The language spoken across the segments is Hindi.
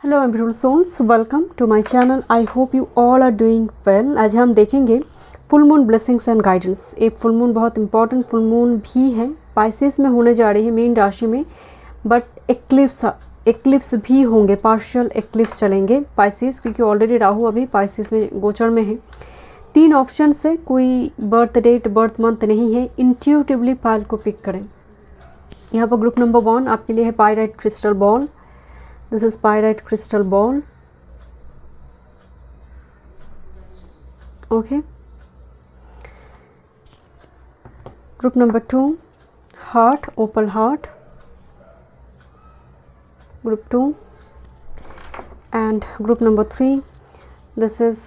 Hello beautiful souls, welcome to my channel. I hope you all are doing well. आज हम देखेंगे full moon blessings and guidance. एक फुल मून बहुत इंपॉर्टेंट फुल मून भी है, पाइसेस में होने जा रही है, मीन राशि में, बट एक्लिप्स भी होंगे, पार्शियल एक्लिप्स चलेंगे पाइसेस, क्योंकि ऑलरेडी राहु अभी पाइसेस में गोचर में है। 3 ऑप्शन है, कोई बर्थ डेट बर्थ मंथ नहीं है, इंट्यूटिवली फाइल को पिक करें। यहाँ पर ग्रुप नंबर 1 आपके लिए है pyrite crystal ball. This is pyrite crystal ball. Okay. Group number 2, heart, opal heart. Group 2. And group number 3, this is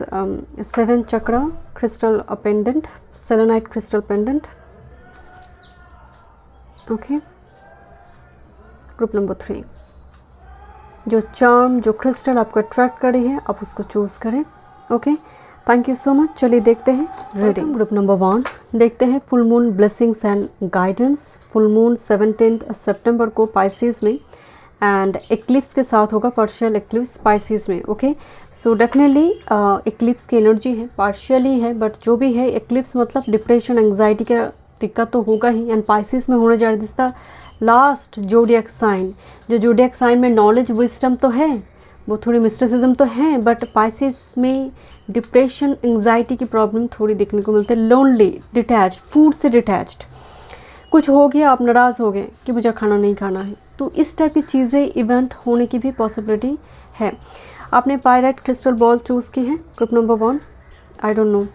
7 chakra crystal pendant, selenite crystal pendant. Okay. Group number 3. जो चार्म, जो क्रिस्टल आपको अट्रैक्ट कर रही है, आप उसको चूज़ करें। Okay, thank you so much. चलिए देखते हैं रीडिंग। ग्रुप नंबर 1 देखते हैं full moon blessings and guidance. Full moon 17 सितंबर को पाइसेस में एंड एक्लिप्स के साथ होगा, पार्शियल एक्लिप्स पाइसेस में। ओके, सो डेफिनेटली एक्लिप्स की एनर्जी है, पार्शियली है, बट जो भी है एक्लिप्स मतलब डिप्रेशन, एंग्जाइटी का दिक्कत तो होगा ही। एंड पाइसेस में होने जा रही है लास्ट जोडियक साइन। जो जोडियक साइन में नॉलेज विजडम तो है, वो थोड़ी मिस्टिसिज्म तो है, बट पाइसेस में डिप्रेशन, एंग्जाइटी की प्रॉब्लम थोड़ी देखने को मिलती है। लोनली, डिटैच्ड, फूड से डिटैच्ड, कुछ हो गया आप नाराज़ हो गए कि मुझे खाना नहीं खाना है, तो इस टाइप की चीज़ें इवेंट होने की भी पॉसिबिलिटी है। आपने पायराइट क्रिस्टल बॉल चूज़ की है group number 1। I don't know,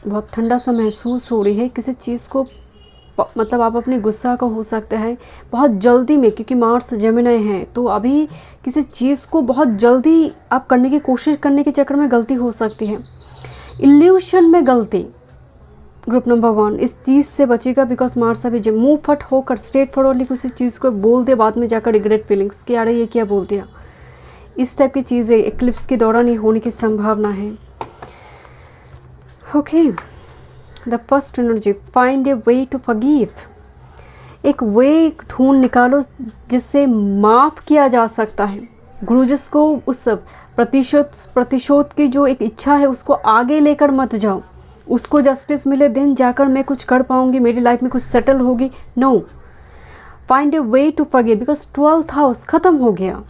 बहुत ठंडा सा महसूस हो रही है किसी चीज़ को, मतलब आप अपने गुस्सा का हो सकता है बहुत जल्दी में, क्योंकि मार्स जेमिनी है, तो अभी किसी चीज़ को बहुत जल्दी आप करने की कोशिश करने के चक्कर में गलती हो सकती है। इल्यूशन में गलती ग्रुप नंबर 1 इस चीज़ से बचेगा, बिकॉज मार्स अभी मुँह फट होकर स्ट्रेट फॉरवर्डली किसी चीज़ को बोल दे, बाद में जाकर रिग्रेट फीलिंग्स कि अरे ये क्या बोल दिया। इस टाइप की चीज़ें एक्लिप्स के दौरान ही होने की संभावना है। Okay, the first energy, find a way to forgive. एक वे ढूंढ निकालो जिससे माफ़ किया जा सकता है। ग्रुजेस को, उस प्रतिशोध की जो एक इच्छा है उसको आगे लेकर मत जाओ। उसको जस्टिस मिले देन जाकर मैं कुछ कर पाऊंगी, मेरी लाइफ में कुछ सेटल होगी। No, find a way to forgive, because 12th house ख़त्म हो गया।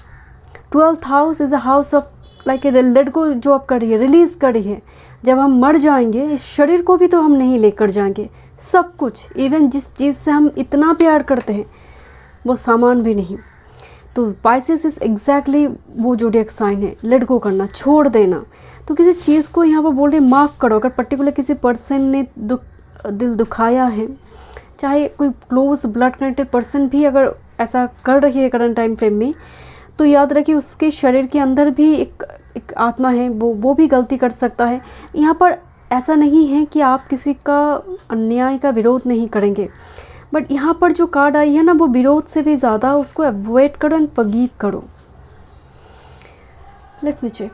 12th house is a house of like a let go, जो आप कर रही है, रिलीज़ कर रही है। जब हम मर जाएंगे इस शरीर को भी तो हम नहीं लेकर जाएंगे, सब कुछ, इवन जिस चीज़ से हम इतना प्यार करते हैं वो सामान भी नहीं। तो पाइसेस इज एग्जैक्टली वो जोडियक साइन है, लेट गो करना, छोड़ देना। तो किसी चीज़ को यहाँ पर बोल रहे माफ़ करो। अगर पर्टिकुलर किसी पर्सन ने दिल दुखाया है, चाहे कोई क्लोज ब्लड कनेक्टेड पर्सन भी अगर ऐसा कर रही है करंट टाइम फ्रेम में, तो याद रखिए उसके शरीर के अंदर भी एक आत्मा है, वो भी गलती कर सकता है। यहाँ पर ऐसा नहीं है कि आप किसी का अन्याय का विरोध नहीं करेंगे, बट यहाँ पर जो कार्ड आई है ना, वो विरोध से भी ज़्यादा उसको अवॉइड करो एंड फॉरगिव करो। Let me check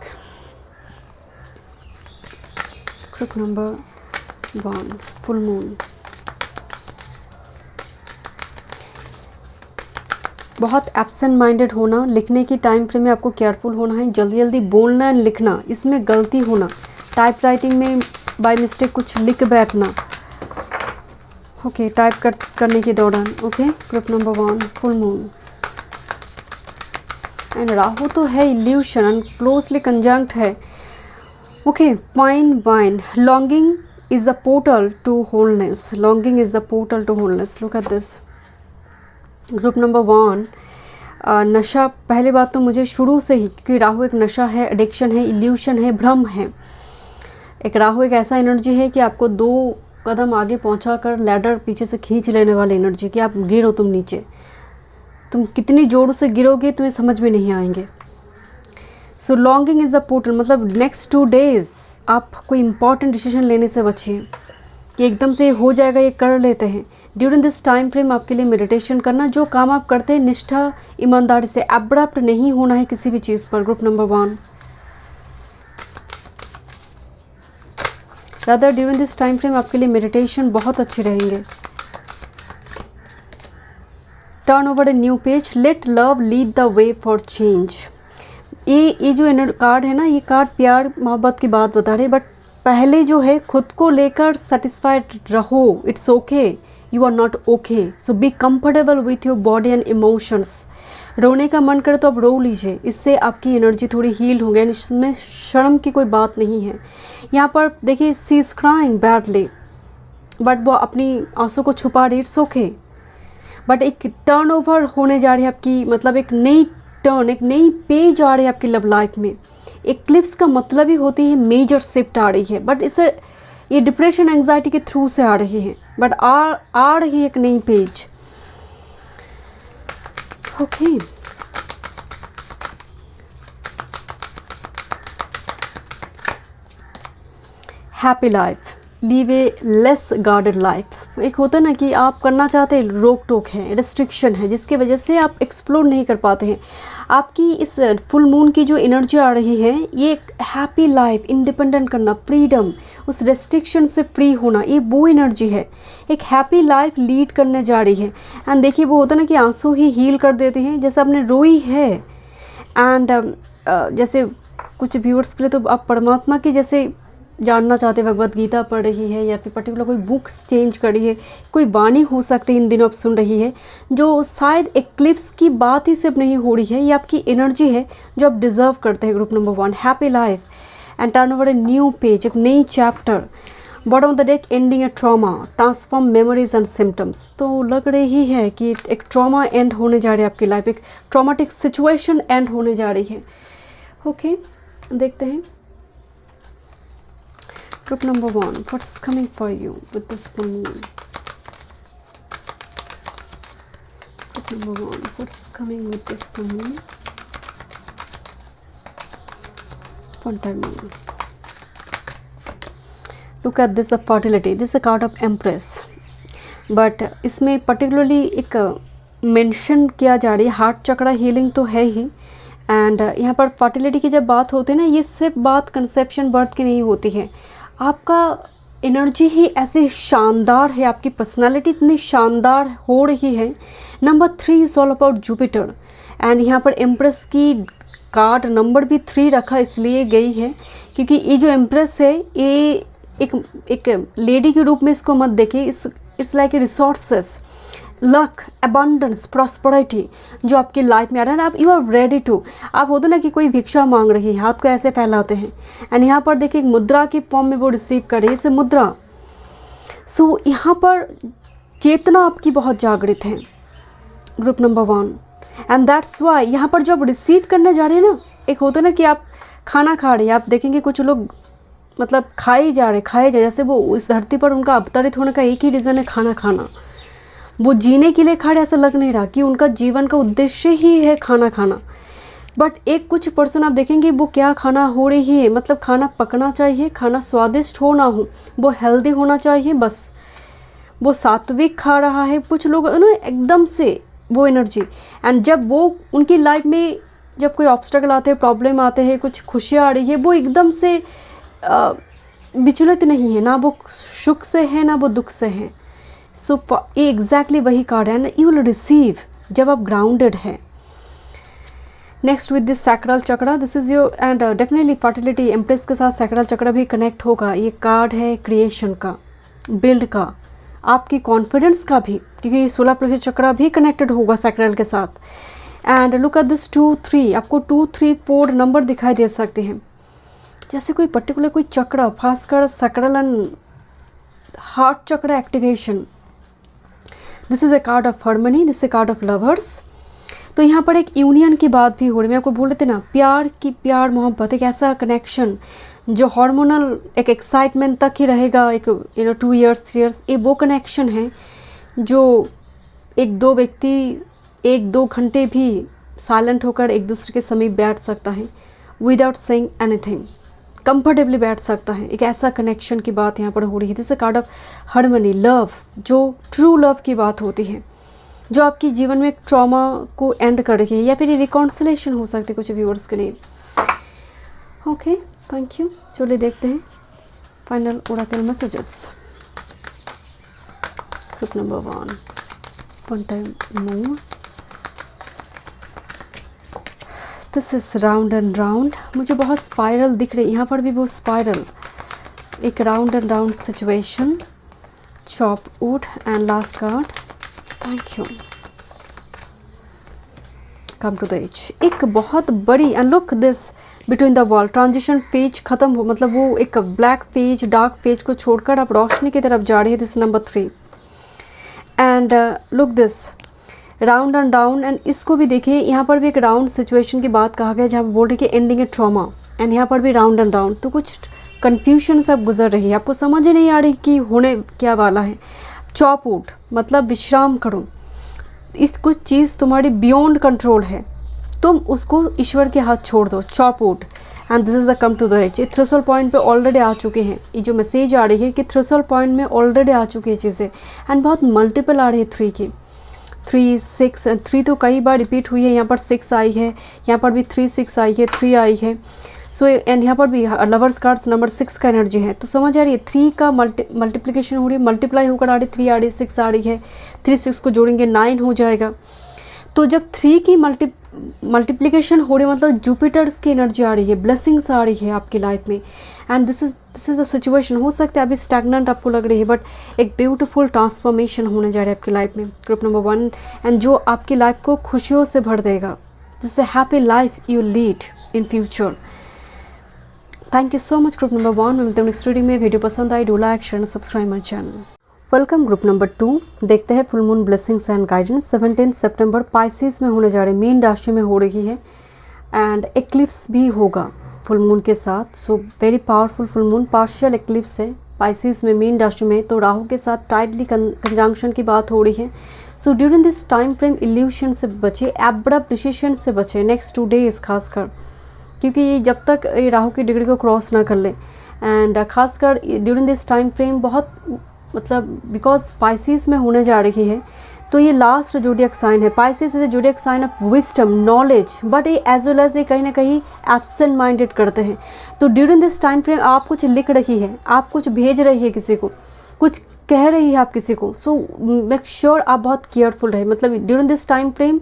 group number 1 full moon. बहुत एब्सेंट माइंडेड होना, लिखने की टाइम फ्रेम में आपको केयरफुल होना है, जल्दी जल्दी बोलना एंड लिखना, इसमें गलती होना, टाइप राइटिंग में बाय मिस्टेक कुछ लिख बैठना। ओके, टाइप करने के दौरान। Okay, group number 1 full moon and Rahu तो है इल्यूशन एंड क्लोजली कंजंक्ट है। Okay, fine wine, longing is the portal to wholeness, longing is the portal to wholeness. Look at this group number 1। नशा, पहले बात तो मुझे शुरू से ही, क्योंकि राहु एक नशा है, एडिक्शन है, इल्यूशन है, भ्रम है। एक राहु एक ऐसा एनर्जी है कि आपको 2 कदम आगे पहुंचा कर लैडर पीछे से खींच लेने वाली एनर्जी, कि आप गिरो, तुम नीचे, तुम कितनी जोरों से गिरोगे तुम्हें समझ में नहीं आएंगे। सो लॉन्गिंग इज़ द पोर्टल, मतलब नेक्स्ट 2 डेज आप कोई इंपॉर्टेंट डिसीजन लेने से बचिए कि एकदम से हो जाएगा, ये कर लेते हैं। ड्यूरिंग दिस टाइम फ्रेम आपके लिए मेडिटेशन करना, जो काम आप करते हैं निष्ठा, ईमानदारी से, अब्रप्ट नहीं होना है किसी भी चीज़ पर। Group number 1, rather during this time frame आपके लिए मेडिटेशन बहुत अच्छे रहेंगे। Turn over a new page, let love lead the way for change. ये जो कार्ड है ना, ये कार्ड प्यार मोहब्बत की बात बता रहे हैं, बट पहले जो है खुद को लेकर सेटिस्फाइड रहो. It's okay, you are not okay, so be comfortable with your body and emotions. रोने का मन करे तो आप रो लीजिए, इससे आपकी एनर्जी थोड़ी हील हो गई. इसमें शर्म की कोई बात नहीं है. यहाँ पर देखिए, सी इज क्राइंग बैडली, बट वो अपनी आंसू को छुपा रही. इट्स ओके, बट एक टर्न ओवर होने जा रही है आपकी, मतलब एक नई टर्न, एक नई पेज आ रही है आपकी लव लाइफ में. एक्लिप्स का मतलब ही होती है मेजर शिफ्ट आ रही है, बट इसे ये डिप्रेशन एंग्जाइटी के थ्रू से आ रही है, बट आ रही है एक नई page. Okay, happy life, live a less guarded life. एक होता है ना कि आप करना चाहते हैं, रोक टोक है, रिस्ट्रिक्शन है, जिसकी वजह से आप एक्सप्लोर नहीं कर पाते हैं. आपकी इस फुल मून की जो एनर्जी आ रही है, ये एक हैप्पी लाइफ, इंडिपेंडेंट करना, फ्रीडम, उस रेस्ट्रिक्शन से फ्री होना, ये वो एनर्जी है. एक हैप्पी लाइफ लीड करने जा रही है. एंड देखिए, वो होता है ना कि आंसू ही हील कर देते हैं. जैसे आपने रोई है, एंड जैसे कुछ व्यूअर्स के लिए तो आप परमात्मा की जैसे जानना चाहते, भगवत गीता पढ़ रही है, या फिर पर्टिकुलर कोई बुक्स चेंज कर रही है, कोई वाणी हो सकती है इन दिनों आप सुन रही है, जो शायद एक्लिप्स की बात ही सिर्फ नहीं हो रही है. ये आपकी एनर्जी है जो आप डिज़र्व करते हैं. Group number 1, happy life and turn over a new page, एक नई chapter. Bottom of the deck, ending A trauma, transform memories and symptoms. तो लग रही है कि एक ट्रॉमा एंड होने जा रही है आपकी लाइफ, एक ट्रॉमेटिक सिचुएशन एंड होने जा रही है. ओके, देखते हैं. Group number 1, what's coming for you with this full moon? Group number 1, what's coming with this full moon? One time more. Look at this, the fertility. This is a card of Empress. But इसमें particularly एक मेंशन किया जा रही है, हार्ट चक्रा हीलिंग तो है ही, एंड यहाँ पर फर्टिलिटी की जब बात होती है ना, ये सिर्फ बात कंसेप्शन बर्थ की नहीं होती है. आपका एनर्जी ही ऐसे शानदार है, आपकी पर्सनालिटी इतनी शानदार हो रही है. Number 3 is all about Jupiter, and यहाँ पर एम्प्रेस की कार्ड नंबर भी 3 रखा इसलिए गई है क्योंकि ये जो एम्प्रेस है, ये एक लेडी के रूप में इसको मत देखिए. It's like A resources, luck, abundance, prosperity जो आपकी लाइफ में आ रहा है ना, आप यू आर रेडी टू. आप होते ना कि कोई भिक्षा मांग रही है, हाथ को ऐसे फैलाते हैं, एंड यहाँ पर देखिए एक मुद्रा के फॉर्म में वो रिसीव कर रही है, इसे मुद्रा. सो यहाँ पर चेतना आपकी बहुत जागृत है, group number 1, and that's why यहाँ पर जब रिसीव करने जा रहे हैं ना, एक होता है ना कि आप खाना खा रहे हैं, आप देखेंगे कुछ लोग मतलब खाए जा रहे, जैसे वो इस धरती पर उनका अवतरित होने का एक ही रीज़न है, खाना खाना. वो जीने के लिए खा रहे, ऐसा लग नहीं रहा कि उनका जीवन का उद्देश्य ही है खाना खाना. बट एक कुछ पर्सन आप देखेंगे वो क्या खाना हो रही है, मतलब खाना पकना चाहिए, खाना स्वादिष्ट हो ना हो, वो हेल्दी होना चाहिए, बस वो सात्विक खा रहा है. कुछ लोग ना एकदम से वो एनर्जी, एंड जब वो उनकी लाइफ में जब कोई ऑब्स्टेकल आते हैं, प्रॉब्लम आते हैं, कुछ खुशियाँ आ रही है, वो एकदम से विचलित नहीं है, ना वो सुख से है ना वो दुख से है. सो ये एग्जैक्टली वही कार्ड है, यू विल रिसीव जब आप ग्राउंडेड है. Next with this sacral chakra, this is your, and definitely fertility empress के साथ सैक्रल चक्रा भी कनेक्ट होगा. ये कार्ड है क्रिएशन का, बिल्ड का, आपकी कॉन्फिडेंस का भी, क्योंकि ये 16 प्लेक्सस चक्रा भी कनेक्टेड होगा सैक्रल के साथ. एंड लुक एट दिस 2, 3, आपको 2, 3, 4 नंबर दिखाई दे सकते हैं. जैसे कोई पर्टिकुलर कोई चक्र, खासकर सैक्रल एंड हार्ट चक्र activation. This is a card of harmony, this is a card of lovers. तो यहाँ पर एक यूनियन की बात भी हो रही है. मैं आपको बोल रहे थे ना, प्यार मोहब्बत, एक ऐसा कनेक्शन जो हार्मोनल एक एक्साइटमेंट तक ही रहेगा, एक 2 इयर्स 3 इयर्स, ये वो कनेक्शन है जो एक दो व्यक्ति 1-2 घंटे भी साइलेंट होकर एक दूसरे के समीप बैठ सकता है, विदाउट सेइंग एनीथिंग, कंफर्टेबली बैठ सकता है. एक ऐसा कनेक्शन की बात यहाँ पर हो रही है. This is called of harmony, love, जो ट्रू लव की बात होती है, जो आपकी जीवन में एक ट्रॉमा को एंड कर रही है, या फिर रिकॉन्सिलेशन हो सकती है कुछ व्यूअर्स के लिए. Okay, thank you. चलिए देखते हैं final Oracle messages. Group number 1, one time more. This is round and round. मुझे बहुत स्पाइरल दिख रही है, यहाँ पर भी वो स्पाइरल, एक round and round situation, chop wood and last card, thank you, come to the edge. एक बहुत बड़ी, and look this between the wall, transition page खत्म हो, मतलब वो एक ब्लैक पेज, डार्क पेज को छोड़कर आप रोशनी की तरफ जा रहे हैं। This number 3 and look this round and down. And इसको भी देखिए, यहाँ पर भी एक राउंड सिचुएशन की बात कहा गया, जहाँ बोल रहे कि एंडिंग ए ट्रॉमा, एंड यहाँ पर भी राउंड एंड डाउन। तो कुछ कन्फ्यूजन से अब गुजर रही है, आपको समझ ही नहीं आ रही कि होने क्या वाला है। चॉप वुड मतलब विश्राम करो, इस कुछ चीज़ तुम्हारी बियॉन्ड कंट्रोल है, तुम उसको ईश्वर के हाथ छोड़ दो। Chop wood and this is the come to the edge. ये थ्रेशोल्ड पॉइंट पे ऑलरेडी आ चुके हैं, ये जो मैसेज आ रही है कि थ्रेशोल्ड पॉइंट में ऑलरेडी आ चुकी है चीज़ें, एंड बहुत मल्टीपल आ रही है 3 की, 3 6 3 तो कई बार रिपीट हुई है। यहाँ पर 6 आई है, यहाँ पर भी 3 6 आई है, 3 आई है। सो एंड यहाँ पर भी लवर्स कार्ड्स नंबर 6 का एनर्जी है। तो समझ आ रही है 3 का मल्टीप्लिकेशन हो रही है, मल्टीप्लाई होकर आ रही है, 3 आ रही है, 6 आ रही है, 3 6 को जोड़ेंगे 9 हो जाएगा। तो जब 3 की मल्टीप्लिकेशन हो रही है, मतलब जुपिटर्स की एनर्जी आ रही है, ब्लेसिंग्स आ रही है आपकी लाइफ में, and this is the situation. हो सकता है अभी स्टैग्नेंट आपको लग रही है, बट एक ब्यूटीफुल ट्रांसफॉर्मेशन होने जा रहा है आपकी लाइफ में, ग्रुप नंबर 1, एंड जो आपकी लाइफ को खुशियों से भर देगा। This a happy life you lead in future. Thank you so much group number 1। मैं मिलते हैं नेक्स्ट रीडिंग में। वीडियो पसंद आई, do like share subscribe my channel. Welcome group number 2। देखते हैं full moon blessings and guidance. 17 सितंबर पाइसेस में होने जा रहे, मीन राशि में हो रही है, एंड एक्लिप्स भी होगा फुल मून के साथ। So very powerful full moon, partial eclipse है पाइसेस में, मीन राशि में, तो राहु के साथ टाइटली कंजंक्शन की बात हो रही है। So during this time frame evolution से बचे, एब्रप्ट डिसीजन से बचे नेक्स्ट 2 डेज खासकर, क्योंकि ये जब तक ये राहु की डिग्री को क्रॉस ना कर ले, एंड खासकर ड्यूरिंग दिस टाइम फ्रेम बहुत, मतलब बिकॉज पाइसेस में होने जा रही है, तो ये लास्ट जोडियक साइन है। Pisces is a zodiac sign of wisdom, knowledge, but ये एज वेल एज ये कहीं ना कहीं एब्सेंट माइंडेड करते हैं। तो ड्यूरिंग दिस टाइम फ्रेम आप कुछ लिख रही है, आप कुछ भेज रही है किसी को, कुछ कह रही है आप किसी को, सो मेक श्योर आप बहुत केयरफुल रहे। मतलब ड्यूरिंग दिस टाइम फ्रेम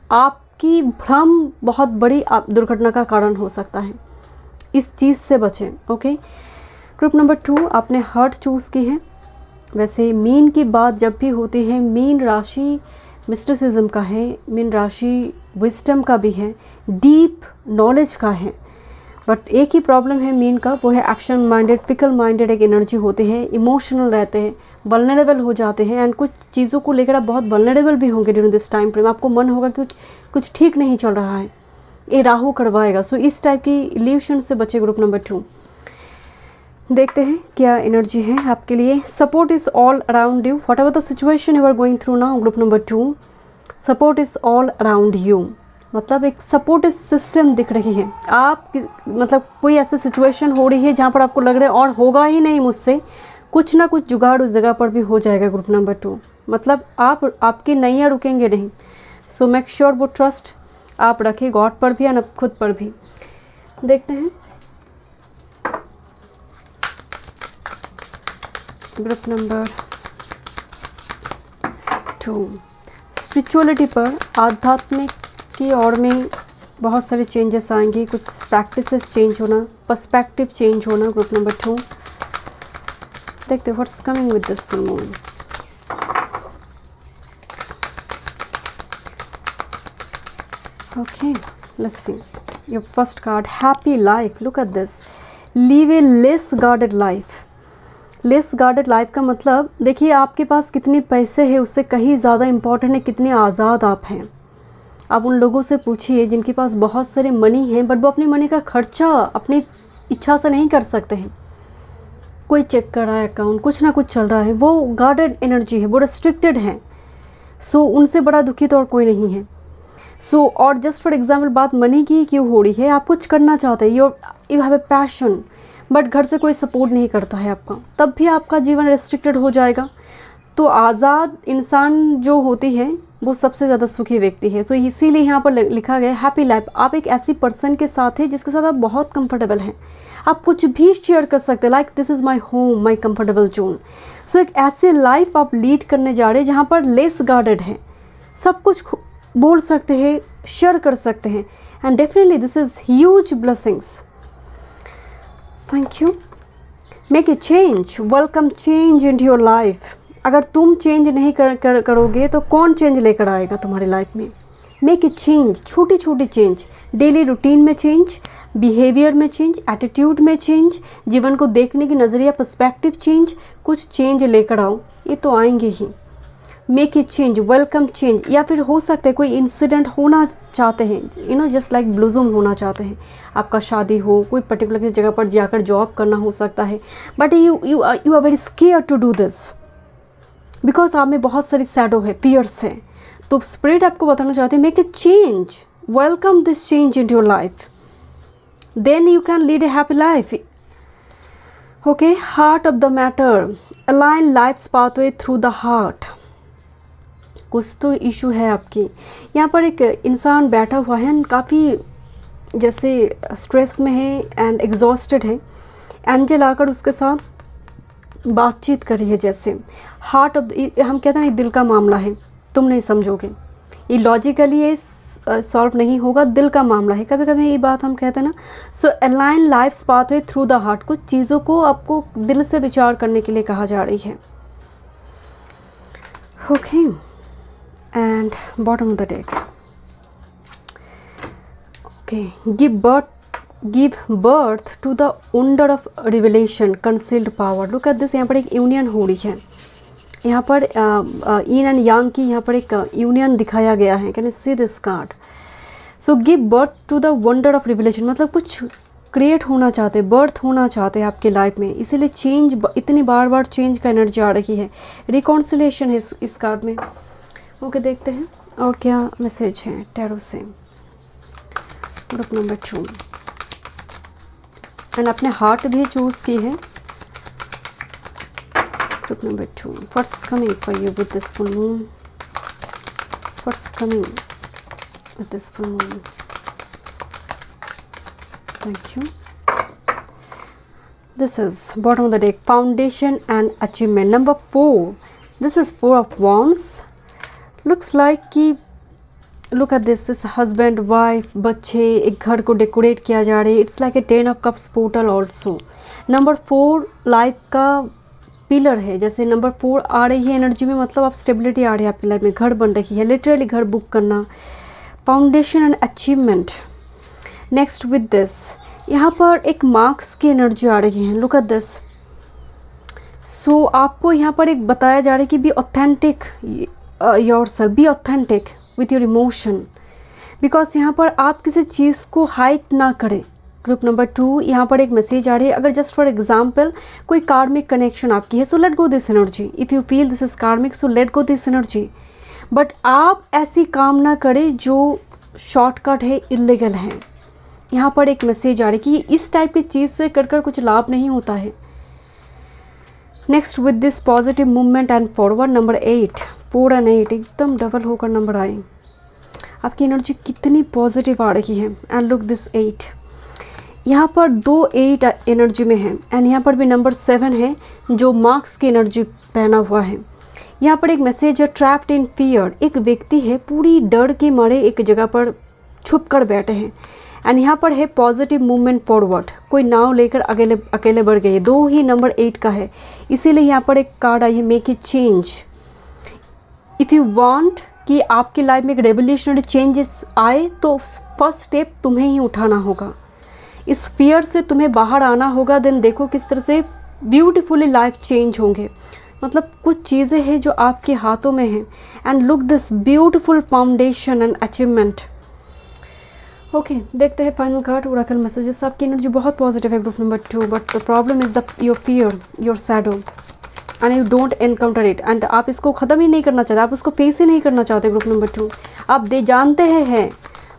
आपकी भ्रम बहुत बड़ी दुर्घटना का कारण हो सकता है, इस चीज़ से बचें। ओके ग्रुप नंबर 2, आपने हार्ट चूज़ की है। वैसे मीन की बात जब भी होती है, मीन राशि मिस्टिसिज्म का है, मीन राशि विजडम का भी है, डीप नॉलेज का है, बट एक ही प्रॉब्लम है मीन का, वो है एक्शन माइंडेड, फिकल माइंडेड एक एनर्जी होती है, इमोशनल रहते हैं, वल्नरेबल हो जाते हैं, एंड कुछ चीज़ों को लेकर आप बहुत वल्नरेबल भी होंगे ड्यूरिंग दिस टाइम फ्रेम। आपको मन होगा कि कुछ ठीक नहीं चल रहा है, ये राहु करवाएगा। सो इस टाइप की इल्यूशन से बचे ग्रुप नंबर 2। देखते हैं क्या एनर्जी है आपके लिए। Support is all around you, whatever the situation you are going through now, group number 2, support is all around you. मतलब एक सपोर्टिव सिस्टम दिख रही है। आप मतलब कोई ऐसी सिचुएशन हो रही है जहाँ पर आपको लग रहा है और होगा ही नहीं मुझसे, कुछ ना कुछ जुगाड़ उस जगह पर भी हो जाएगा ग्रुप नंबर 2। मतलब आपकी नैया रुकेंगे नहीं। सो मेक श्योर वो ट्रस्ट आप रखें गॉड पर भी और खुद पर भी। देखते हैं ग्रुप नंबर 2, स्पिरिचुअलिटी पर, आध्यात्मिक की ओर में बहुत सारे चेंजेस आएंगे, कुछ प्रैक्टिसेस चेंज होना, पर्सपेक्टिव चेंज होना ग्रुप नंबर 2। देखते हैं what's coming with this full moon. Okay let's see your first card, happy life. Look at this, live A less guarded life. Less guarded life का मतलब देखिए आपके पास कितने पैसे हैं उससे कहीं ज़्यादा इम्पॉर्टेंट है कितने आज़ाद आप हैं। आप उन लोगों से पूछिए जिनके पास बहुत सारे मनी हैं, बट वो अपनी मनी का खर्चा अपनी इच्छा से नहीं कर सकते हैं। कोई चेक कर रहा है अकाउंट, कुछ ना कुछ चल रहा है, वो गार्डेड एनर्जी है, वो रिस्ट्रिक्टेड है। सो उनसे बड़ा दुखी तो और कोई नहीं है। सो और जस्ट फॉर एग्जाम्पल बात मनी की क्यों हो रही है, आप कुछ करना चाहते हैं, you have a passion, but घर से कोई सपोर्ट नहीं करता है आपका, तब भी आपका जीवन रेस्ट्रिक्टेड हो जाएगा। तो आज़ाद इंसान जो होती है वो सबसे ज़्यादा सुखी व्यक्ति है। तो इसीलिए यहाँ पर लिखा गया हैप्पी लाइफ। आप एक ऐसी पर्सन के साथ है जिसके साथ आप बहुत कंफर्टेबल हैं, आप कुछ भी शेयर कर सकते हैं, like this is my home, my comfortable zone. So एक ऐसी लाइफ आप लीड करने जा रहे हैं जहाँ पर लेस गार्डेड है, सब कुछ बोल सकते हैं, शेयर कर सकते हैं, and definitely this is huge blessings. Thank you. Make a change, welcome change into your life. अगर तुम चेंज नहीं करोगे तो कौन चेंज लेकर आएगा तुम्हारी लाइफ में? मेक ए चेंज, छोटी छोटी चेंज, डेली रूटीन में चेंज, बिहेवियर में चेंज, एटीट्यूड में चेंज, जीवन को देखने की नज़रिया पर्सपेक्टिव चेंज, कुछ चेंज लेकर आओ, ये तो आएंगे ही। Make a change, welcome change. या फिर हो सकता है कोई इंसिडेंट होना चाहते हैं, जस्ट लाइक ब्लूजम होना चाहते हैं, आपका शादी हो, कोई पर्टिकुलर जगह पर जाकर जॉब करना हो सकता है, but you are very scare to do this because आप में बहुत सारी शैडो है, फियर्स है। तो स्पिरिट आपको बताना चाहते हैं make a change, welcome this change in your life, then you can lead a happy life. Okay, heart of the matter, align life's pathway through the heart. कुछ तो इशू है आपकी। यहाँ पर एक इंसान बैठा हुआ है, काफ़ी जैसे स्ट्रेस में है एंड एग्जॉस्टेड है। एंजल आकर उसके साथ बातचीत कर रही है। जैसे हार्ट ऑफ, हम कहते हैं ना दिल का मामला है, तुम नहीं समझोगे, ये लॉजिकली ये सॉल्व नहीं होगा, दिल का मामला है। कभी कभी ये बात हम कहते हैं ना। So align life's pathway through the heart, कुछ चीज़ों को आपको दिल से विचार करने के लिए कहा जा रही है। Okay, and bottom of the deck, okay, give birth to the wonder of revelation, concealed power. Look at this, यहाँ पर एक यूनियन हो रही है, यहाँ पर yin एंड yang की यहाँ पर एक यूनियन दिखाया गया है। Can you see this card? So give birth to the wonder of revelation, मतलब कुछ क्रिएट होना चाहते, बर्थ होना चाहते हैं आपके लाइफ में, इसीलिए चेंज, इतनी बार बार चेंज का एनर्जी आ रही है। रिकॉन्सिलेशन है इस कार्ड में। ओके, देखते हैं और क्या मैसेज है टैरो से। ग्रुप नंबर 2, एंड अपने हार्ट भी चूज़ की है। Group number 2, what's coming for you with this full moon, what's coming with this full moon. Thank you. This is bottom of the deck, foundation and achievement. Number 4, this is 4 of wands. Looks like कि look at this husband wife, बच्चे, एक घर को डेकोरेट किया जा रहा है। It's like a 10 of cups portal also. Number 4 life का पिलर है। जैसे नंबर 4 आ रही है एनर्जी में, मतलब आप स्टेबिलिटी आ रही है आपकी लाइफ में, घर बन रही है, लिटरली घर बुक करना, foundation and achievement. Next with this, यहाँ पर एक मार्क्स की एनर्जी आ रही है। Look at this. सो आपको यहाँ पर एक बताया जा रहा है कि be authentic yourself, be authentic with your emotion, because यहाँ पर आप किसी चीज़ को हाइड ना करें। ग्रुप नंबर 2, यहाँ पर एक मैसेज आ रही है, अगर जस्ट फॉर एग्जाम्पल कोई कार्मिक कनेक्शन आपकी है, so let go this energy. If you feel this is karmic, so let go this energy. But आप ऐसी काम ना करें जो शॉर्टकट है, इलीगल है। यहाँ पर एक मैसेज आ रही है कि इस टाइप की चीज़ से कर कुछ लाभ नहीं होता है। Next with this positive movement and forward. Number 8, 4 और 8 एकदम डबल होकर नंबर आए। आपकी एनर्जी कितनी पॉजिटिव आ रही है। एंड लुक दिस 8, यहाँ पर 2 8 एनर्जी में है, एंड यहाँ पर भी नंबर 7 है जो मार्क्स की एनर्जी पहना हुआ है। यहाँ पर एक मैसेज है, ट्रैप्ड इन फियर। एक व्यक्ति है पूरी डर के मारे एक जगह पर छुप कर बैठे हैं, एंड यहाँ पर है पॉजिटिव मूवमेंट फॉरवर्ड। कोई नाव लेकर अकेले बढ़ गए। 2 ही नंबर 8 का है, इसीलिए यहाँ पर एक कार्ड आई है, make a change. If you want कि आपकी लाइफ में एक रेवोल्यूशनरी चेंजेस आए, तो फर्स्ट स्टेप तुम्हें ही उठाना होगा। इस फियर से तुम्हें बाहर आना होगा। देन देखो किस तरह से ब्यूटीफुली लाइफ चेंज होंगे। मतलब कुछ चीज़ें हैं जो आपके हाथों में हैं। And look this beautiful foundation and achievement. Okay, देखते हैं फाइनल कार्ड ओरेकल मैसेजेस। आपकी एनर्जी बहुत पॉजिटिव है group number 2, but the problem is your fear, your shadow, and you don't encounter it. And आप इसको ख़त्म ही नहीं करना चाहते, आप उसको फेस ही नहीं करना चाहते। ग्रुप नंबर 2 आप जानते हैं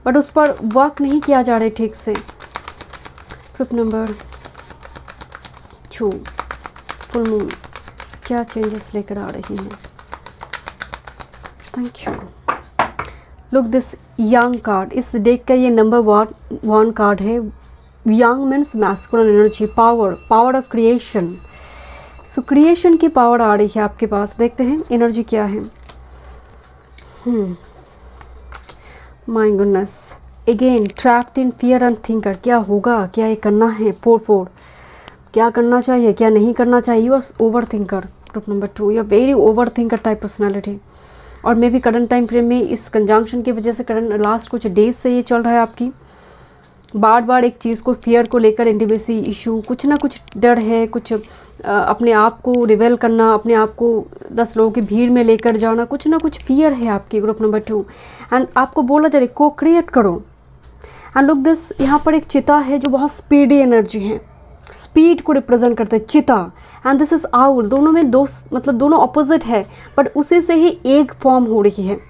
बट उस पर वर्क नहीं किया जा रहा है ठीक से। ग्रुप नंबर 2 फुल मून क्या चेंजेस लेकर आ रही हैं। Thank you. Look this young card, इस डेक का ये नंबर 1 कार्ड है। Young means masculine energy, power of creation. So creation की पावर आ रही है आपके पास। देखते हैं एनर्जी क्या है। My goodness, again trapped in fear and thinker, क्या होगा, क्या ये करना है, 4 क्या करना चाहिए, क्या नहीं करना चाहिए। You are over thinker group number 2, you are very over thinker type personality. और मे भी करंट टाइम फ्रेम में इस कंजंक्शन की वजह से करंट लास्ट कुछ डेज से ये चल रहा है आपकी, बार बार एक चीज़ को, फियर को लेकर, इंटीमेसी इशू, कुछ ना कुछ डर है, कुछ अपने आप को रिवेल करना, अपने आप को 10 लोगों की भीड़ में लेकर जाना, कुछ ना कुछ फियर है आपकी ग्रुप नंबर 2। एंड आपको बोला जा रहा है को क्रिएट करो। एंड लुक दिस, यहाँ पर एक चिता है जो बहुत स्पीडी एनर्जी है, स्पीड को रिप्रेजेंट करते हैं चिता। एंड दिस इज आउल, दोनों में दो मतलब दोनों ऑपोजिट है, बट उसी से ही एक फॉर्म हो रही है।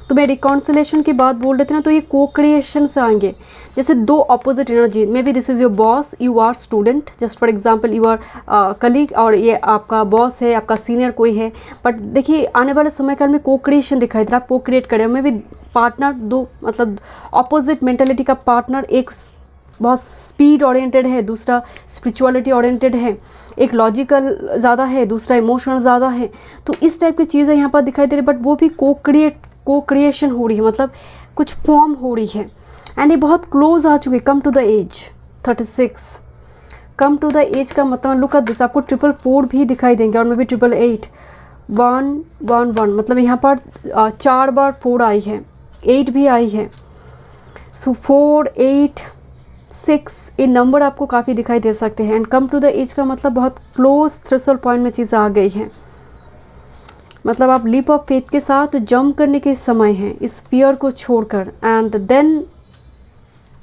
तो मैं रिकॉन्सिलेशन की बात बोल रही थी ना, तो ये को क्रिएशन से आएंगे, जैसे दो opposite energy. Maybe this is your boss, you are student, just for example you are colleague, और ये आपका बॉस है, आपका सीनियर कोई है। बट देखिए आने वाले समय काल में को क्रिएशन दिखाई दे रहा है, आप को क्रिएट करें। मे बी पार्टनर दो मतलब ऑपोजिट मेंटेलिटी का पार्टनर, एक बहुत स्पीड ओरिएंटेड है, दूसरा स्पिरिचुअलिटी ओरिएंटेड है, एक लॉजिकल ज़्यादा है, दूसरा इमोशनल ज़्यादा है। तो इस टाइप की चीज़ें यहाँ पर दिखाई दे रही, बट वो भी को क्रिएशन हो रही है, मतलब कुछ फॉर्म हो रही है। एंड ये बहुत क्लोज आ चुके। Come to the edge 36, come to the edge का मतलब लुक एट दिस, आपको 444 भी दिखाई देंगे, और मे बी 888, 111, मतलब यहाँ पर 4 बार 4 आई है, 8 भी आई है। सो 4, 8, 6 ये नंबर आपको काफ़ी दिखाई दे सकते हैं। And come to the edge का मतलब बहुत क्लोज थ्रेशोल्ड पॉइंट में चीज़ें आ गई हैं, मतलब आप लीप ऑफ फेथ के साथ जंप करने के समय हैं इस फियर को छोड़कर, and then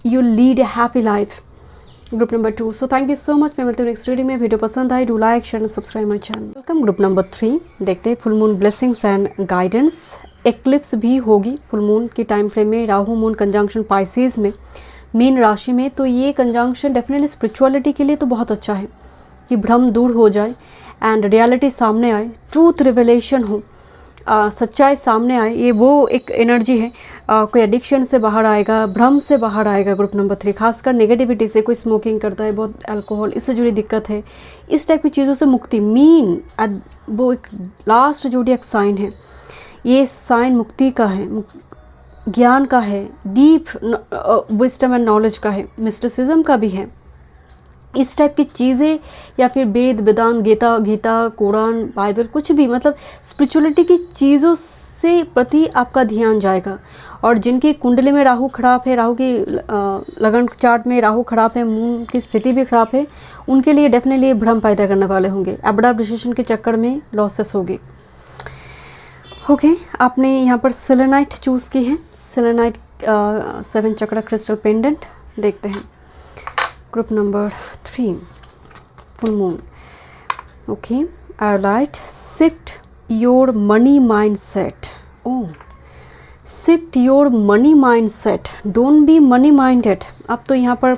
you lead a happy life group number 2। So thank you so much. मैं मिलती हूँ नेक्स्ट वीडियो में। वीडियो पसंद आई, do like share and subscribe my channel. Welcome group number 3। देखते हैं full moon blessings and guidance. Eclipse भी होगी फुल मून के टाइम फ्रेम में, राहु मून कंजंक्शन पाइसेस में, मीन राशि में। तो ये कंजंक्शन डेफिनेटली स्पिरिचुअलिटी के लिए तो बहुत अच्छा है कि भ्रम दूर हो जाए एंड रियलिटी सामने आए, ट्रूथ रिवेलेशन हो, सच्चाई सामने आए। ये वो एक एनर्जी है, कोई एडिक्शन से बाहर आएगा, भ्रम से बाहर आएगा ग्रुप नंबर 3, खासकर नेगेटिविटी से। कोई स्मोकिंग करता है, बहुत अल्कोहल, इससे जुड़ी दिक्कत है, इस टाइप की चीज़ों से मुक्ति। मीन वो एक लास्ट जोडिएक साइन है, ये साइन मुक्ति का है, ज्ञान का है, डीप विजडम एंड नॉलेज का है, मिस्टिसिज्म का भी है। इस टाइप की चीज़ें, या फिर वेद, वेदांत, गीता, कुरान, बाइबल, कुछ भी, मतलब स्पिरिचुअलिटी की चीज़ों से प्रति आपका ध्यान जाएगा। और जिनकी कुंडली में राहु खराब है, राहु की लगन चार्ट में राहु खराब है, मून की स्थिति भी खराब है, उनके लिए डेफिनेटली भ्रम पैदा करने वाले होंगे। अबडाप डिसीजन के चक्कर में लॉसेस होगी। ओके, आपने यहाँ पर सेलेनाइट चूज़ की है, सेलेनाइट 7 चक्र क्रिस्टल पेंडेंट। देखते हैं group number 3 full moon. Okay, I light shift your money mind set. Oh, shift your money mind set, don't be money minded. अब तो यहाँ पर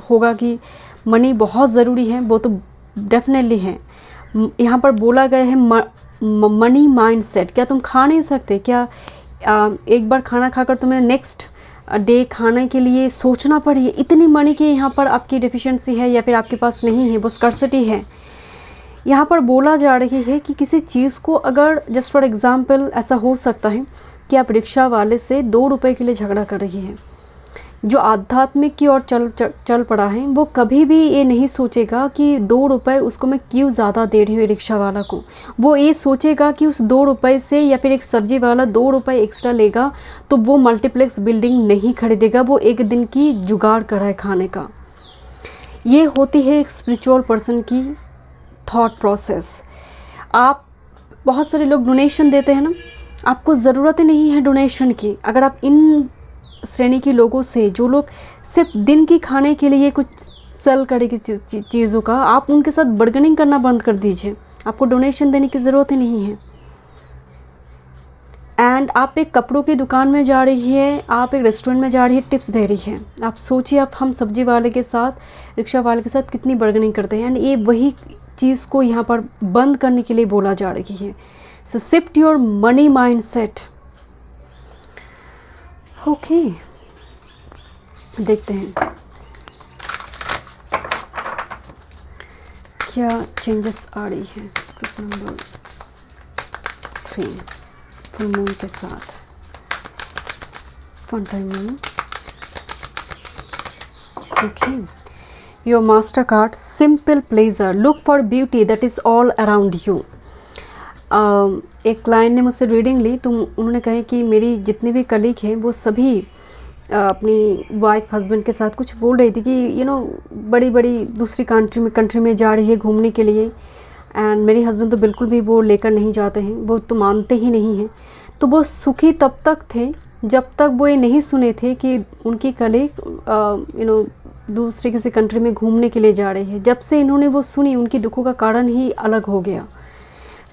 होगा कि मनी बहुत ज़रूरी है, वो तो डेफिनेटली है। यहाँ पर बोला गया है मनी माइंड सेट। क्या तुम खा नहीं सकते? क्या एक बार खाना खाकर तुम्हें नेक्स्ट डे खाने के लिए सोचना पड़ी? इतनी मनी की यहाँ पर आपकी डिफिशिएंसी है, या फिर आपके पास नहीं है, वो स्कर्सिटी है। यहाँ पर बोला जा रही है कि किसी चीज़ को, अगर जस्ट फॉर एग्जांपल ऐसा हो सकता है कि आप रिक्शा वाले से 2 रुपए के लिए झगड़ा कर रही हैं। जो आध्यात्मिक की ओर चल पड़ा है, वो कभी भी ये नहीं सोचेगा कि 2 रुपए उसको मैं क्यों ज़्यादा दे रही हूँ रिक्शा वाला को। वो ये सोचेगा कि उस 2 रुपए से, या फिर एक सब्जी वाला 2 रुपए एक्स्ट्रा लेगा तो वो मल्टीप्लेक्स बिल्डिंग नहीं खरीदेगा, वो एक दिन की जुगाड़ कर रहा है खाने का। ये होती है एक स्पिरिचुअल पर्सन की थॉट प्रोसेस। आप, बहुत सारे लोग डोनेशन देते हैं ना, आपको ज़रूरत ही नहीं है डोनेशन की। अगर आप इन श्रेणी के लोगों से, जो लोग सिर्फ दिन की खाने के लिए कुछ सेल करेगी चीज़ों का, आप उनके साथ बार्गेनिंग करना बंद कर दीजिए। आपको डोनेशन देने की ज़रूरत ही नहीं है। एंड आप एक कपड़ों की दुकान में जा रही है, आप एक रेस्टोरेंट में जा रही है, टिप्स दे रही है। आप सोचिए, आप हम सब्जी वाले के साथ, रिक्शा वाले के साथ कितनी बार्गेनिंग करते हैं। एंड ये वही चीज़ को यहाँ पर बंद करने के लिए बोला जा रही है। So shift your money mind set. Okay, देखते हैं क्या चेंजेस आ रही है ग्रुप नंबर 3 फुल मून के साथ। Fun time moon Okay. Your master card, simple pleasure, look for beauty that is all around you. एक क्लाइंट ने मुझसे रीडिंग ली तो उन्होंने कहा कि मेरी जितने भी कलीग हैं वो सभी अपनी वाइफ हस्बैंड के साथ कुछ बोल रही थी कि बड़ी बड़ी दूसरी कंट्री में जा रही है घूमने के लिए, एंड मेरे हस्बैंड तो बिल्कुल भी वो लेकर नहीं जाते हैं, वो तो मानते ही नहीं हैं। तो वो सुखी तब तक थे जब तक वो ये नहीं सुने थे कि उनकी कलीग दूसरे किसी कंट्री में घूमने के लिए जा रही है। जब से इन्होंने वो सुनी, उनकी दुखों का कारण ही अलग हो गया।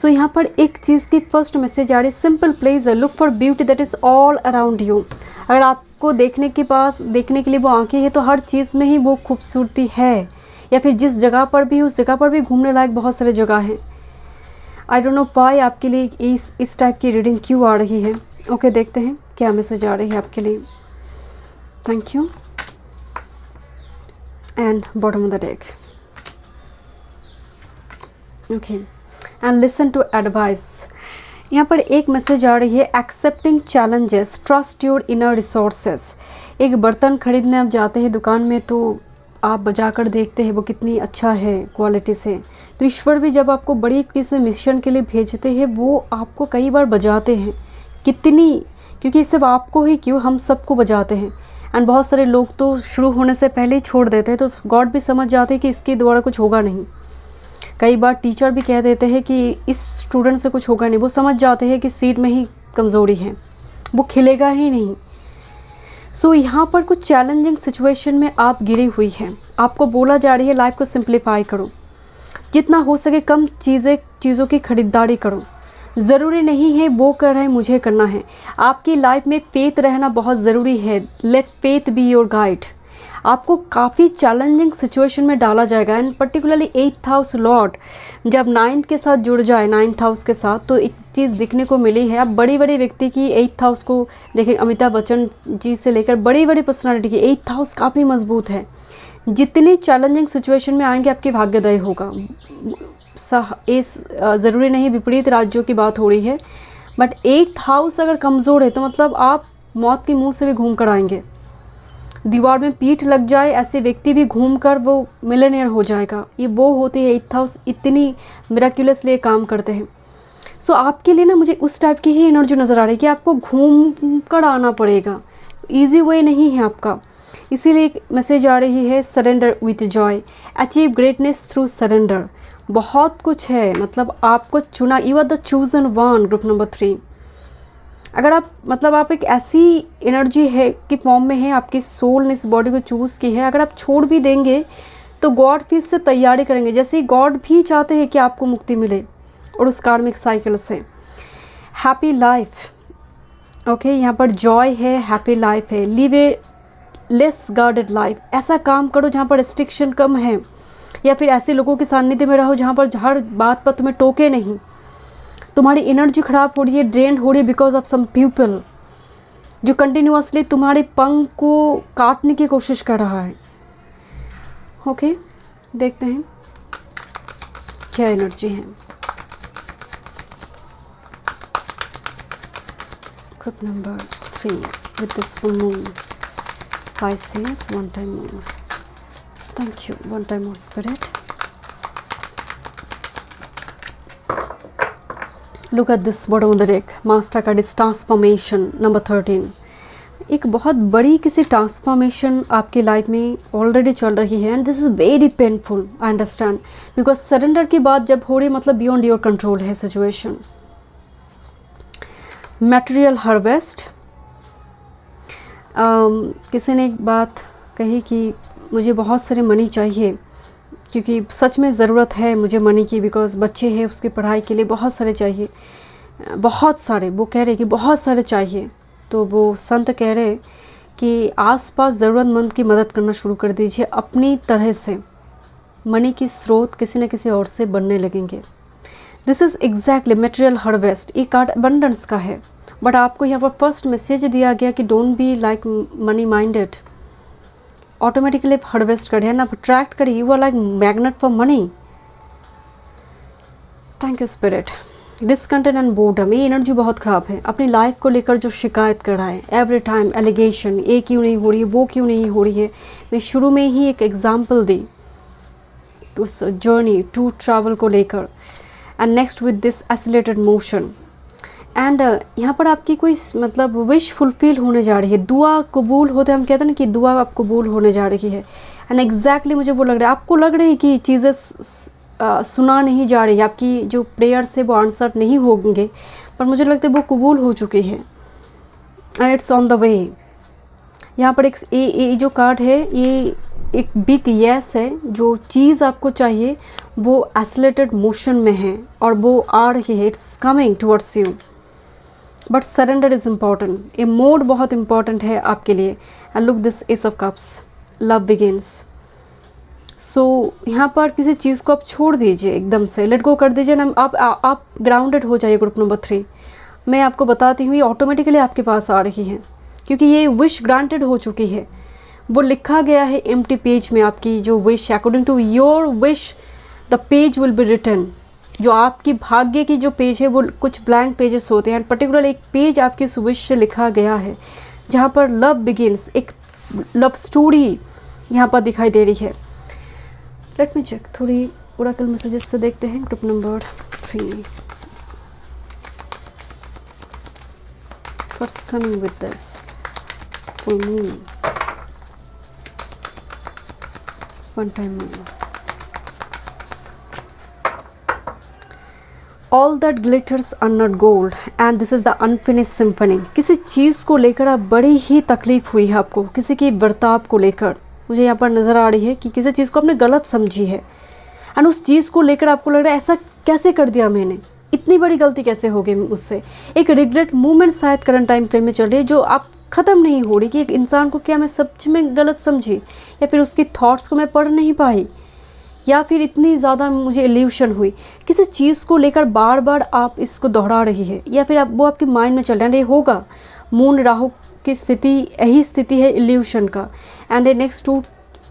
सो यहाँ पर एक चीज़ की फर्स्ट मैसेज आ रही है, simple pleasure, look for beauty that is all around you. अगर आपको देखने के लिए वो आंखें हैं तो हर चीज़ में ही वो खूबसूरती है, या फिर जिस जगह पर भी, उस जगह पर भी घूमने लायक बहुत सारे जगह हैं। आई डोंट नो व्हाई आपके लिए इस टाइप की रीडिंग क्यों आ रही है। ओके, देखते हैं क्या मैसेज आ रही है आपके लिए। Thank you. And bottom of the deck. Okay, and listen to advice. यहाँ पर एक मैसेज आ रही है, accepting challenges, trust your inner resources. एक बर्तन खरीदने आप जाते हैं दुकान में तो आप बजाकर देखते हैं वो कितनी अच्छा है क्वालिटी से। तो ईश्वर भी जब आपको बड़ी किसी मिशन के लिए भेजते हैं वो आपको कई बार बजाते हैं, क्योंकि सिर्फ आपको ही क्यों, हम सबको बजाते हैं। एंड बहुत सारे लोग तो शुरू होने से पहले ही छोड़ देते हैं, तो गॉड भी समझ जाते हैं कि इसके द्वारा कुछ होगा नहीं। कई बार टीचर भी कह देते हैं कि इस स्टूडेंट से कुछ होगा नहीं, वो समझ जाते हैं कि सीट में ही कमज़ोरी है, वो खिलेगा ही नहीं। सो यहाँ पर कुछ चैलेंजिंग सिचुएशन में आप गिरी हुई हैं। आपको बोला जा रही है लाइफ को सिंप्लीफाई करो, जितना हो सके कम चीज़ों की खरीदारी करो। ज़रूरी नहीं है वो कर रहे हैं मुझे करना है। आपकी लाइफ में फेथ रहना बहुत ज़रूरी है। Let faith be your guide. आपको काफ़ी चैलेंजिंग सिचुएशन में डाला जाएगा, and particularly 8th house Lord जब 9th के साथ जुड़ जाए, 9th हाउस के साथ, तो एक चीज़ दिखने को मिली है। आप बड़ी बड़ी व्यक्ति की 8th हाउस को देखें, अमिताभ बच्चन जी से लेकर बड़ी बड़ी पर्सनालिटी की 8th हाउस काफ़ी मजबूत है। जितनी चैलेंजिंग सिचुएशन में आएंगे आपकी भाग्योदय होगा। ज़रूरी नहीं विपरीत राज्यों की बात हो रही है, बट 8th हाउस अगर कमज़ोर है तो मतलब आप मौत के मुंह से भी घूम कर आएंगे। दीवार में पीठ लग जाए ऐसे व्यक्ति भी घूमकर वो मिलियनेयर हो जाएगा। ये वो होती है 8th हाउस, इतनी मिराक्युलसली काम करते हैं। सो आपके लिए ना मुझे उस टाइप की ही एनर्जी नज़र आ रही है कि आपको घूम कर आना पड़ेगा, ईजी वे नहीं है आपका। इसीलिए एक मैसेज आ रही है, surrender with joy, achieve greatness through surrender. बहुत कुछ है, मतलब आपको चुना, you are the chosen one. Group number 3, अगर आप एक ऐसी एनर्जी है कि फॉर्म में है, आपकी सोल ने इस बॉडी को चूज़ की है। अगर आप छोड़ भी देंगे तो गॉड फिर से तैयारी करेंगे, जैसे गॉड भी चाहते हैं कि आपको मुक्ति मिले, और उस कार्मिक साइकिल से। Happy life. ओके, यहाँ पर जॉय है, हैप्पी लाइफ है। लिव ए लेस गार्डेड लाइफ। ऐसा काम करो जहाँ पर रिस्ट्रिक्शन कम है, या फिर ऐसे लोगों के सानिध्य में रहो जहाँ पर हर बात पर तुम्हें टोके नहीं। तुम्हारी एनर्जी खराब हो रही है, ड्रेन हो रही है बिकॉज ऑफ सम पीपल जो कंटिन्यूअसली तुम्हारे पंख को काटने की कोशिश कर रहा है। ओके, देखते हैं क्या एनर्जी है। Group number 3 with this full moon, Pisces, one time more. Thank you, one time more spirit. Look at this bottom of the deck. Master card is transformation, number 13. एक बहुत बड़ी किसी ट्रांसफॉर्मेशन आपकी लाइफ में ऑलरेडी चल रही है, and this is very painful, I understand, because surrender की बात जब हो रही है मतलब बियॉन्ड योर कंट्रोल है सिचुएशन। Material harvest. किसी ने एक बात कही कि मुझे बहुत सारे मनी चाहिए, क्योंकि सच में ज़रूरत है मुझे मनी की, बिकॉज बच्चे हैं उसकी पढ़ाई के लिए बहुत सारे चाहिए, बहुत सारे। वो कह रहे कि बहुत सारे चाहिए, तो वो संत कह रहे कि आसपास ज़रूरतमंद की मदद करना शुरू कर दीजिए। अपनी तरह से मनी की स्रोत किसी न किसी और से बनने लगेंगे। This is exactly material harvest. ये कार्ड अबंडेंस का है, बट आपको यहाँ पर फर्स्ट मैसेज दिया गया कि don't be like money minded. Automatically harvest करिए ना, अट्रैक्ट करिए। You are like magnet for money. Thank you spirit. Discontent and boredom, ये एनर्जी बहुत ख़राब है। अपनी लाइफ को लेकर जो शिकायत कर रहा है एवरी टाइम, एलिगेशन, ये क्यों नहीं हो रही है, वो क्यों नहीं हो रही है। मैं शुरू में ही एक एग्जांपल दी उस जर्नी टू ट्रैवल को लेकर, and next with this acylated motion, and यहाँ पर आपकी कोई मतलब विश फुलफिल होने जा रही है, दुआ कबूल होते, हम कहते हैं ना कि दुआ आप कबूल होने जा रही है। एंड एग्जैक्टली मुझे वो लग रहा है, आपको लग रही है कि चीज़ें सुना नहीं जा रही है, आपकी जो प्रेयर से वो आंसर नहीं होंगे, पर मुझे लगता है वो कबूल हो चुकी है and it's on the way. यहाँ पर एक ये जो कार्ड है ये एक बिग येस है, जो चीज़ आपको चाहिए वो एसिलेटेड मोशन में है और वो आ रही है, it's coming towards you, but surrender is important. ये मोड बहुत इंपॉर्टेंट है आपके लिए। And look this ace of cups, love begins. So यहाँ पर किसी चीज़ को आप छोड़ दीजिए, एकदम से लेट गो कर दीजिए ना, आप ग्राउंडेड हो जाइए। ग्रुप नंबर 3 मैं आपको बताती हूँ, ये ऑटोमेटिकली आपके पास आ रही है क्योंकि ये विश ग्रांटेड हो चुकी है। वो लिखा गया है एम्प्टी पेज में, आपकी जो wish, according to your wish the page will be written. जो आपकी भाग्य की जो पेज है वो कुछ ब्लैंक पेजेस होते हैं, पर्टिकुलर एक पेज आपकी इस विश से लिखा गया है जहाँ पर लव बिगिन्स, एक लव स्टोरी यहाँ पर दिखाई दे रही है। लेट मी चेक, थोड़ी ओरेकल मैसेजेस से देखते हैं। Group number 3 what's coming with this full moon, one time moon, all that glitters are not gold and this is the unfinished symphony। किसी चीज़ को लेकर आप बड़ी ही तकलीफ हुई है आपको, किसी की बर्ताव को लेकर मुझे यहाँ पर नज़र आ रही है कि किसी चीज़ को आपने गलत समझी है एंड उस चीज़ को लेकर आपको लग रहा है ऐसा कैसे कर दिया मैंने, इतनी बड़ी गलती कैसे हो गई मुझसे। एक रिग्रेट मूवमेंट शायद करंट टाइम फ्रेम में चल रही है जो आप ख़त्म नहीं हो रही कि एक इंसान को क्या मैं सच में गलत समझी, या फिर उसकी थॉट्स को मैं पढ़ नहीं पाई, या फिर इतनी ज़्यादा मुझे इल्यूशन हुई। किसी चीज़ को लेकर बार बार आप इसको दोहरा रही है या फिर वो आपके माइंड में चल रहा है। ये होगा मून राहु की स्थिति, यही स्थिति है इल्यूशन का, and the next 2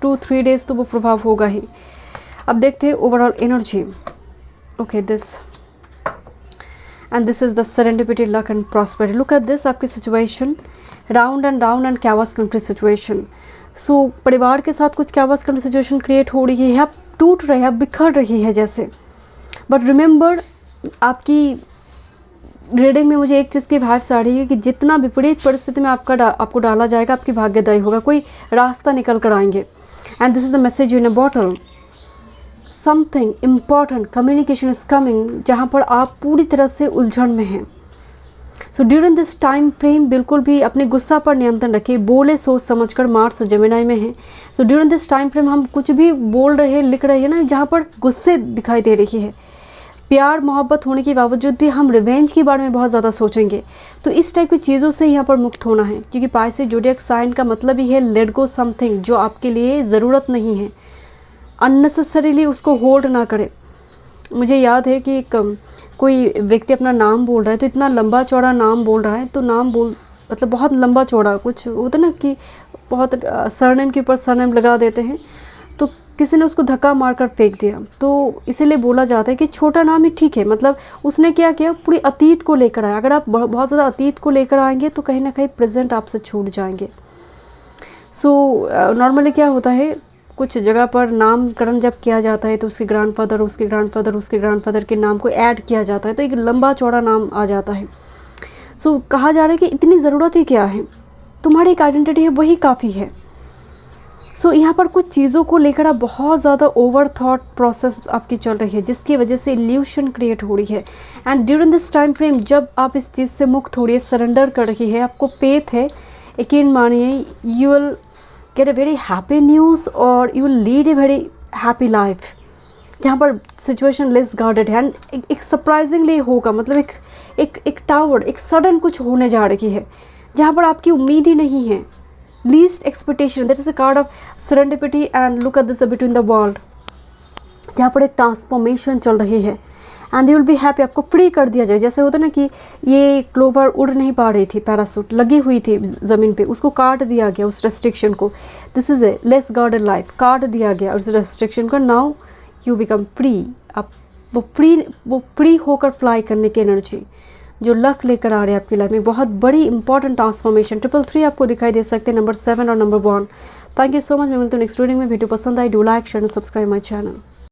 to 3 days तो वो प्रभाव होगा ही। अब देखते हैं overall energy. Okay this and this is the serendipity, luck and prosperity. Look at this, आपकी situation round and chaos country situation. So परिवार के साथ कुछ कैवास कंट्री सिचुएशन क्रिएट हो रही है, आप टूट रहे हैं, आप बिखर रही है जैसे। बट रिमेंबर, आपकी रीडिंग में मुझे एक चीज़ की वाइब्स आ रही है कि जितना विपरीत परिस्थिति में आपको डाला जाएगा, आपकी भाग्यदायी होगा, कोई रास्ता निकल कर आएंगे। And this is the message in a bottle, something important communication is coming, जहाँ पर आप पूरी तरह से उलझन में हैं। So during this time frame बिल्कुल भी अपने गुस्सा पर नियंत्रण रखिए, बोले सोच समझकर। मार्स जेमिनी में है, so during this time frame हम कुछ भी बोल रहे हैं, लिख रहे हैं ना, जहाँ पर गुस्से दिखाई दे रही है, प्यार मोहब्बत होने के बावजूद भी हम रिवेंज के बारे में बहुत ज़्यादा सोचेंगे। तो इस टाइप की चीज़ों से यहाँ पर मुक्त होना है, क्योंकि पाइसेस ज़ोडिएक साइन का मतलब ही है लेट गो समथिंग जो आपके लिए ज़रूरत नहीं है, अननेसेसरीली उसको होल्ड ना करें। मुझे याद है कि कोई व्यक्ति अपना नाम बोल रहा है, तो इतना लंबा चौड़ा नाम बोल रहा है, तो नाम मतलब बहुत लंबा चौड़ा, कुछ होता ना कि बहुत सरनेम के ऊपर सरनेम लगा देते हैं, तो किसी ने उसको धक्का मारकर फेंक दिया। तो इसीलिए बोला जाता है कि छोटा नाम ही ठीक है, मतलब उसने क्या किया, पूरी अतीत को लेकर आया। अगर आप बहुत ज़्यादा अतीत को लेकर आएंगे तो कहीं ना कहीं प्रेजेंट आपसे छूट जाएंगे। सो नॉर्मली क्या होता है, कुछ जगह पर नामकरण जब किया जाता है तो उसके ग्रैंडफादर, उसके ग्रैंडफादर, उसके ग्रैंडफादर के नाम को ऐड किया जाता है, तो एक लंबा चौड़ा नाम आ जाता है। सो कहा जा रहा है कि इतनी ज़रूरत ही क्या है, तुम्हारी एक आइडेंटिटी है, वही काफ़ी है। सो यहाँ पर कुछ चीज़ों को लेकर आप बहुत ज़्यादा ओवर थॉट प्रोसेस आपकी चल रही है, जिसकी वजह से इल्यूशन क्रिएट हो रही है। And during this time frame जब आप इस चीज़ से मुक्त हो रही है, सरेंडर कर रही है, आपको फेथ है, यकीन मानिए, you will get a very happy news और you will lead a very happy life, जहाँ पर सिचुएशन लेस गार्डेड है। एंड एक सरप्राइजिंगली होगा, मतलब एक टावर, एक सडन कुछ होने जा रही है जहाँ पर आपकी उम्मीद ही नहीं है, least expectation. That is a card of serendipity and look at this between the world, जहाँ पर एक ट्रांसफॉर्मेशन चल रही है and you will be happy. आपको फ्री कर दिया जाए, जैसे होता है ना कि ये क्लोवर उड़ नहीं पा रही थी, पैरासूट लगी हुई थी ज़मीन पे, उसको काट दिया गया उस रेस्ट्रिक्शन को। This is a less guarded life, काट दिया गया उस रेस्ट्रिक्शन को। नाउ यू बिकम फ्री, आप वो फ्री होकर फ्लाई करने की एनर्जी जो लक लेकर आ रहे हैं आपकी लाइफ में, बहुत बड़ी इंपॉर्टेंट ट्रांसफॉर्मेशन। 333 आपको दिखाई दे सकते हैं, नंबर 7 और number 1। Thank you so much. मैं मिलती हूँ नेक्स्ट रीडिंग में। वीडियो पसंद आई, do like share and subscribe my channel.